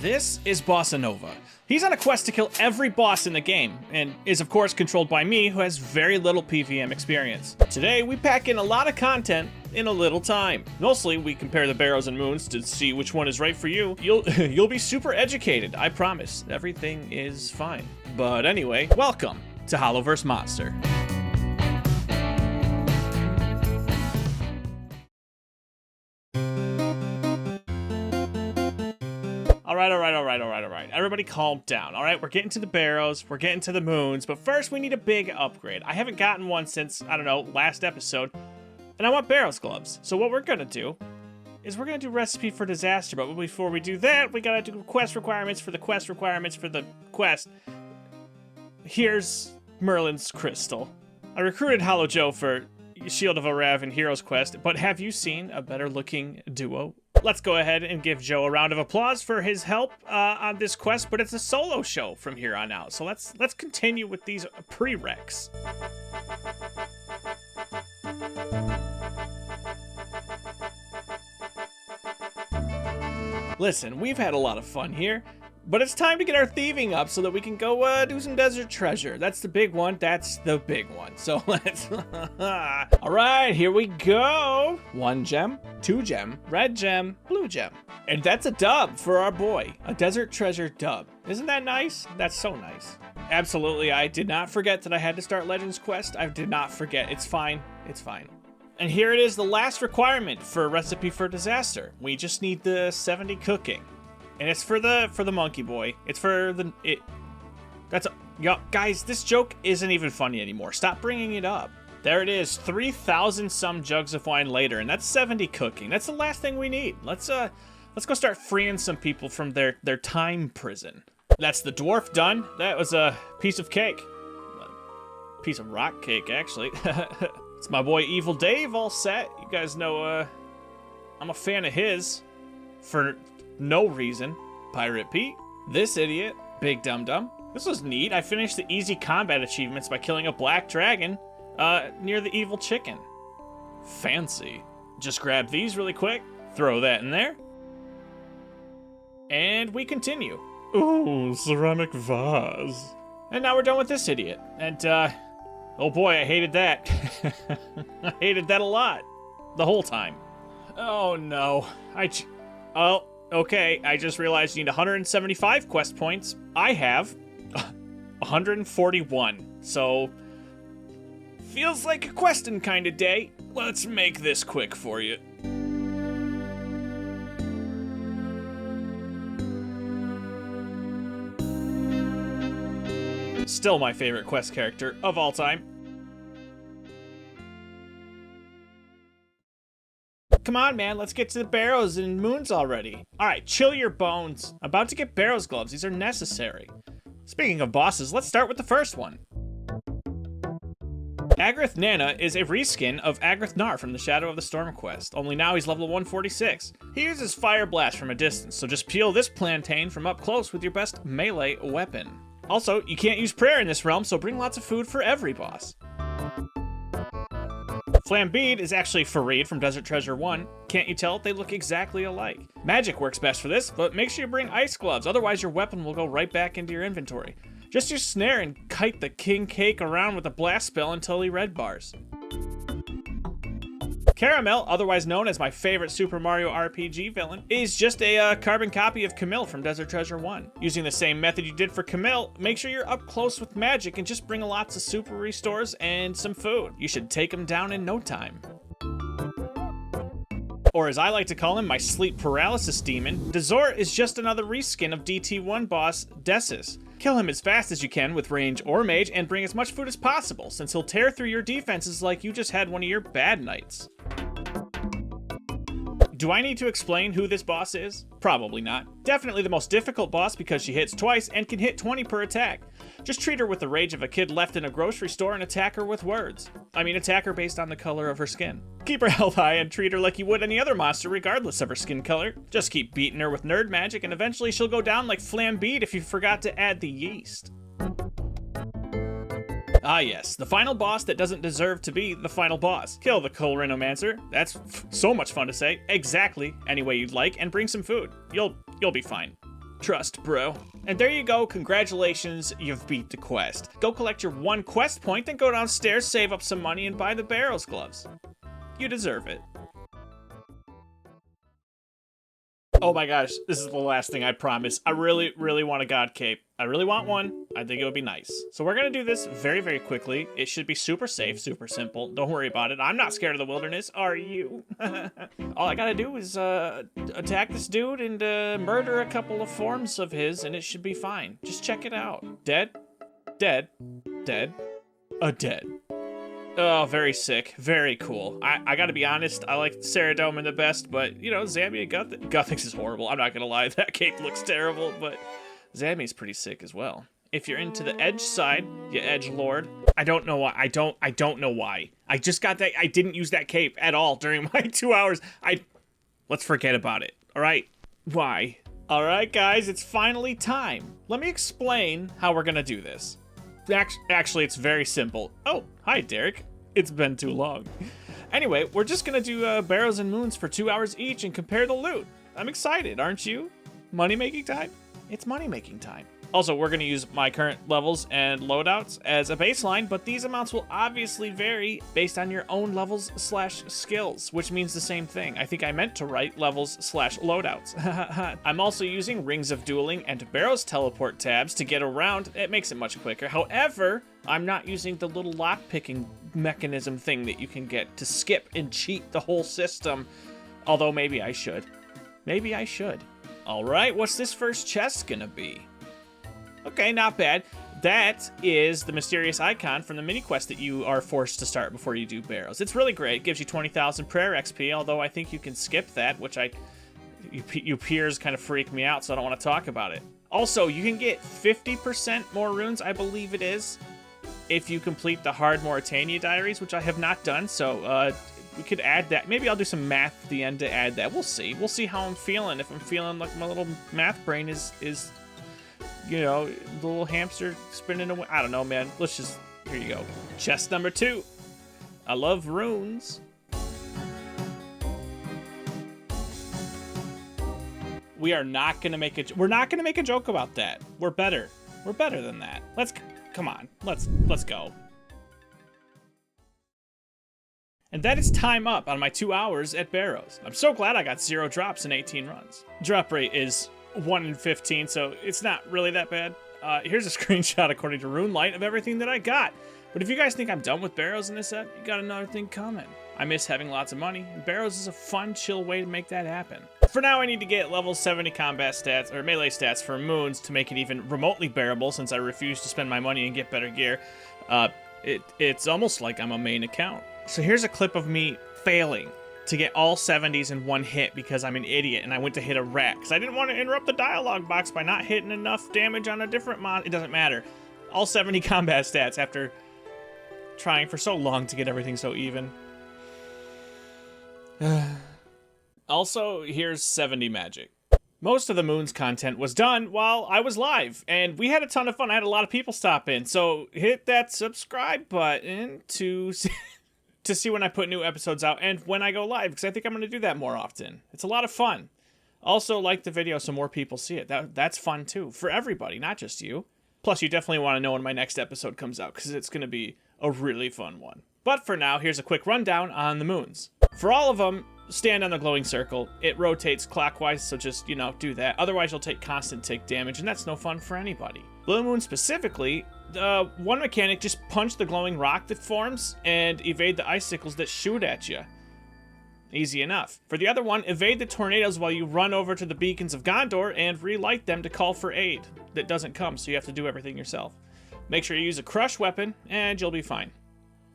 This is Bossa Nova. He's on a quest to kill every boss in the game, and is of course controlled by me, who has very little PvM experience. Today, we pack in a lot of content in a little time. Mostly, we compare the Barrows and Moons to see which one is right for you. You'll be super educated, I promise. Everything is fine. But anyway, welcome to Hollow vs. Monster. All right. Everybody calm down, all right? We're getting to the Barrows, we're getting to the Moons, but first we need a big upgrade. I haven't gotten one since, I don't know, last episode, and I want Barrows gloves. So what we're gonna do is we're gonna do Recipe for Disaster, but before we do that, we gotta do quest requirements for the quest. Here's Merlin's Crystal. I recruited Hollow Joe for Shield of Arav and Heroes Quest, but have you seen a better looking duo? Let's go ahead and give Joe a round of applause for his help on this quest, but it's a solo show from here on out. So let's continue with these prereqs. Listen, we've had a lot of fun here, but it's time to get our thieving up so that we can go do some desert treasure. That's the big one. So let's... All right, here we go. 1 gem, 2 gem, red gem, blue gem. And that's a dub for our boy. A desert treasure dub. Isn't that nice? That's so nice. Absolutely, I did not forget that I had to start Legends Quest. I did not forget. It's fine. It's fine. And here it is, the last requirement for Recipe for Disaster. We just need the 70 cooking. And it's for the monkey boy. It's for the... Yo, guys, this joke isn't even funny anymore. Stop bringing it up. There it is, 3,000 some jugs of wine later, and that's 70 cooking. That's the last thing we need. Let's go start freeing some people from their time prison. That's the dwarf done. That was a piece of cake. A piece of rock cake, actually. It's my boy Evil Dave all set. You guys know, I'm a fan of his. For no reason. Pirate Pete. This idiot. Big Dum Dum. This was neat. I finished the easy combat achievements by killing a black dragon near the evil chicken. Fancy. Just grab these really quick. Throw that in there. And we continue. Ooh, ceramic vase. And now we're done with this idiot. And, oh boy, I hated that. I hated that a lot. The whole time. Oh no. Oh, okay. I just realized you need 175 quest points. I have 141. So, feels like a questing kind of day. Let's make this quick for you. Still my favorite quest character of all time. Come on, man, let's get to the Barrows and Moons already. All right, chill your bones. About to get Barrows gloves. These are necessary. Speaking of bosses, let's start with the first one. Agrith Nana is a reskin of Agrith Nar from the Shadow of the Storm quest, only now he's level 146. He uses Fire Blast from a distance, so just peel this plantain from up close with your best melee weapon. Also, you can't use prayer in this realm, so bring lots of food for every boss. Flambede is actually Fareed from Desert Treasure 1. Can't you tell? They look exactly alike. Magic works best for this, but make sure you bring ice gloves, otherwise your weapon will go right back into your inventory. Just use Snare and kite the King Cake around with a blast spell until he red bars. Caramel, otherwise known as my favorite Super Mario RPG villain, is just a carbon copy of Camille from Desert Treasure 1. Using the same method you did for Camille, make sure you're up close with magic and just bring lots of super restores and some food. You should take him down in no time. Or as I like to call him, my sleep paralysis demon, Dezort is just another reskin of DT1 boss, Desis. Kill him as fast as you can with range or mage and bring as much food as possible, since he'll tear through your defenses like you just had one of your bad nights. Do I need to explain who this boss is? Probably not. Definitely the most difficult boss because she hits twice and can hit 20 per attack. Just treat her with the rage of a kid left in a grocery store and attack her with words. I mean, attack her based on the color of her skin. Keep her health high and treat her like you would any other monster regardless of her skin color. Just keep beating her with nerd magic and eventually she'll go down like Flambede if you forgot to add the yeast. Ah yes, the final boss that doesn't deserve to be the final boss. Kill the Colrenomancer. That's so much fun to say. Exactly any way you'd like, and bring some food. You'll be fine. Trust, bro. And there you go, congratulations, you've beat the quest. Go collect your 1 quest point, then go downstairs, save up some money, and buy the Barrows gloves. You deserve it. Oh my gosh, this is the last thing I promise. I really, really want a god cape. I really want one. I think it would be nice. So we're gonna do this very, very quickly. It should be super safe, super simple. Don't worry about it. I'm not scared of the wilderness, are you? All I gotta do is attack this dude and murder a couple of forms of his, and it should be fine. Just check it out. Dead, dead, dead, dead. Oh, very sick. Very cool. I gotta be honest, I like Ceridome the best, but, you know, Zamia Guthix is horrible. I'm not gonna lie, that cape looks terrible, but Zamia's pretty sick as well. If you're into the edge side, you edge lord. I don't know why. I don't know why. I just got that. I didn't use that cape at all during my 2 hours. Let's forget about it. All right. Why? All right, guys, it's finally time. Let me explain how we're gonna do this. Actually, it's very simple. Oh, hi, Derek. It's been too long. Anyway, we're just gonna do Barrows and Moons for 2 hours each and compare the loot. I'm excited, aren't you? Money-making time? It's money-making time. Also, we're gonna use my current levels and loadouts as a baseline, but these amounts will obviously vary based on your own levels / skills, which means the same thing. I think I meant to write levels / loadouts. I'm also using Rings of Dueling and Barrows teleport tabs to get around. It makes it much quicker. However, I'm not using the little lock-picking mechanism thing that you can get to skip and cheat the whole system, although maybe I should. Maybe I should. All right, what's this first chest gonna be? Okay, not bad. That is the mysterious icon from the mini quest that you are forced to start before you do Barrows. It's really great. It gives you 20,000 prayer XP, although I think you can skip that, which you peers kind of freak me out, so I don't want to talk about it. Also, you can get 50% more runes, I believe it is, if you complete the Hard Mauritania diaries, which I have not done, so we could add that. Maybe I'll do some math at the end to add that. We'll see. We'll see how I'm feeling. If I'm feeling like my little math brain is you know, the little hamster spinning away. I don't know, man. Let's just, here you go. Chest number 2. I love runes. We're not gonna make a joke about that. We're better. We're better than that. Come on. Let's go. And that is time up on my 2 hours at Barrows. I'm so glad I got 0 drops in 18 runs. Drop rate is 1 in 15, so it's not really that bad. Here's a screenshot according to RuneLight of everything that I got. But if you guys think I'm done with Barrows in this set, you got another thing coming. I miss having lots of money, and Barrows is a fun, chill way to make that happen. For now, I need to get level 70 combat stats, or melee stats for Moons to make it even remotely bearable, since I refuse to spend my money and get better gear. It's almost like I'm a main account. So here's a clip of me failing to get all 70s in one hit because I'm an idiot and I went to hit a rat because I didn't want to interrupt the dialogue box by not hitting enough damage on a different mod. It doesn't matter. All 70 combat stats after trying for so long to get everything so even. Also, here's 70 magic. Most of the Moons content was done while I was live, and we had a ton of fun. I had a lot of people stop in, so hit that subscribe button to see when I put new episodes out and when I go live, because I think I'm going to do that more often. It's a lot of fun. Also, like the video so more people see it. That's fun too, for everybody, not just you. Plus, you definitely want to know when my next episode comes out, because it's going to be a really fun one. But for now, here's a quick rundown on the Moons. For all of them, stand on the glowing circle. It rotates clockwise, so just, you know, do that. Otherwise, you'll take constant tick damage, and that's no fun for anybody. Blue Moon specifically, one mechanic, just punch the glowing rock that forms and evade the icicles that shoot at you. Easy enough. For the other one, evade the tornadoes while you run over to the beacons of Gondor and relight them to call for aid. That doesn't come, so you have to do everything yourself. Make sure you use a crush weapon, and you'll be fine.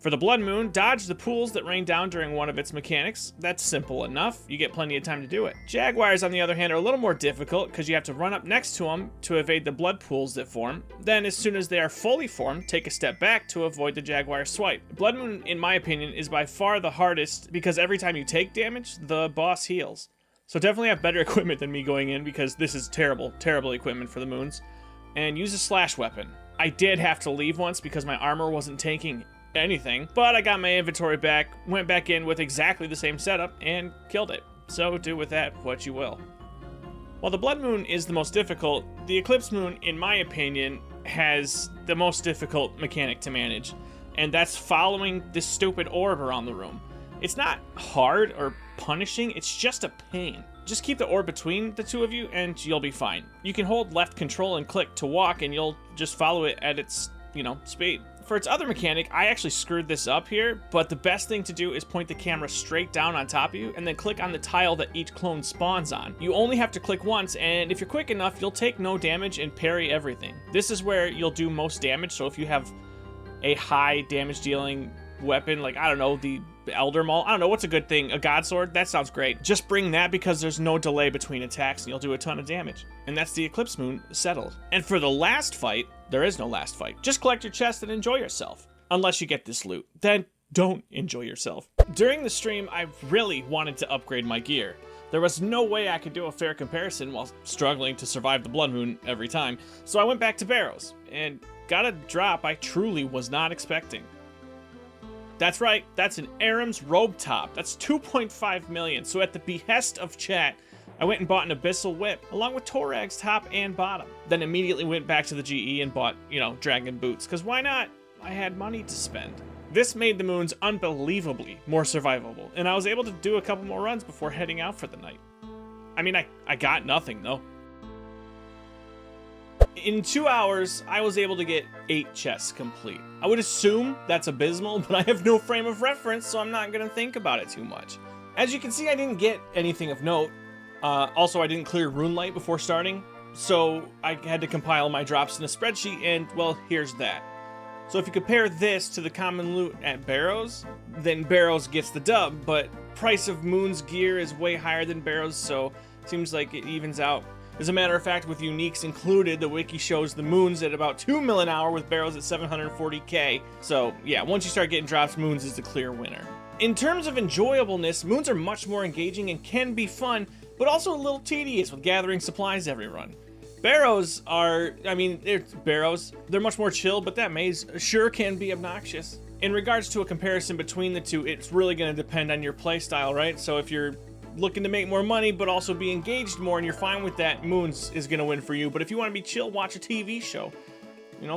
For the Blood Moon, dodge the pools that rain down during one of its mechanics. That's simple enough. You get plenty of time to do it. Jaguars, on the other hand, are a little more difficult because you have to run up next to them to evade the blood pools that form. Then, as soon as they are fully formed, take a step back to avoid the Jaguar swipe. Blood Moon, in my opinion, is by far the hardest because every time you take damage, the boss heals. So definitely have better equipment than me going in because this is terrible, terrible equipment for the Moons. And use a slash weapon. I did have to leave once because my armor wasn't tanking anything, but I got my inventory back, went back in with exactly the same setup, and killed it. So do with that what you will. While the Blood Moon is the most difficult, the Eclipse Moon, in my opinion, has the most difficult mechanic to manage, and that's following this stupid orb around the room. It's not hard or punishing, it's just a pain. Just keep the orb between the two of you and you'll be fine. You can hold left control and click to walk and you'll just follow it at its, speed. For its other mechanic, I actually screwed this up here, but the best thing to do is point the camera straight down on top of you and then click on the tile that each clone spawns on. You only have to click once, and if you're quick enough, you'll take no damage and parry everything. This is where you'll do most damage, so if you have a high damage dealing weapon, like, I don't know, the Elder Maul, I don't know, what's a good thing? A God Sword? That sounds great. Just bring that because there's no delay between attacks and you'll do a ton of damage. And that's the Eclipse Moon settled. And for the last fight, there is no last fight. Just collect your chest and enjoy yourself. Unless you get this loot. Then don't enjoy yourself. During the stream, I really wanted to upgrade my gear. There was no way I could do a fair comparison while struggling to survive the Blood Moon every time. So I went back to Barrows and got a drop I truly was not expecting. That's right, that's an Aram's robe top. That's 2.5 million. So at the behest of chat, I went and bought an Abyssal Whip, along with Torag's top and bottom. Then immediately went back to the GE and bought, Dragon Boots, because why not? I had money to spend. This made the moons unbelievably more survivable, and I was able to do a couple more runs before heading out for the night. I mean, I got nothing, though. In 2 hours, I was able to get 8 chests complete. I would assume that's abysmal, but I have no frame of reference, so I'm not going to think about it too much. As you can see, I didn't get anything of note. Also, I didn't clear Runelight before starting, so I had to compile my drops in a spreadsheet, and, well, here's that. So if you compare this to the common loot at Barrows, then Barrows gets the dub, but price of Moon's gear is way higher than Barrows, so it seems like it evens out. As a matter of fact, with uniques included, the wiki shows the Moons at about 2 mil an hour with Barrows at 740k. So yeah, once you start getting drops, Moons is the clear winner. In terms of enjoyableness, Moons are much more engaging and can be fun, but also a little tedious with gathering supplies every run. Barrows are, Barrows, they're much more chill, but that maze sure can be obnoxious. In regards to a comparison between the two, it's really going to depend on your playstyle, right? So if you're looking to make more money but also be engaged more and you're fine with that, Moons is going to win for you. But if you want to be chill, watch a TV show.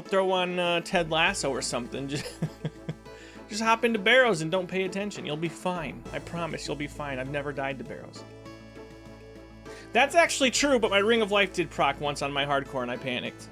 Throw on Ted Lasso or something. Just hop into Barrows and don't pay attention. You'll be fine. I promise you'll be fine. I've never died to Barrows. That's actually true, but my Ring of Life did proc once on my hardcore and I panicked.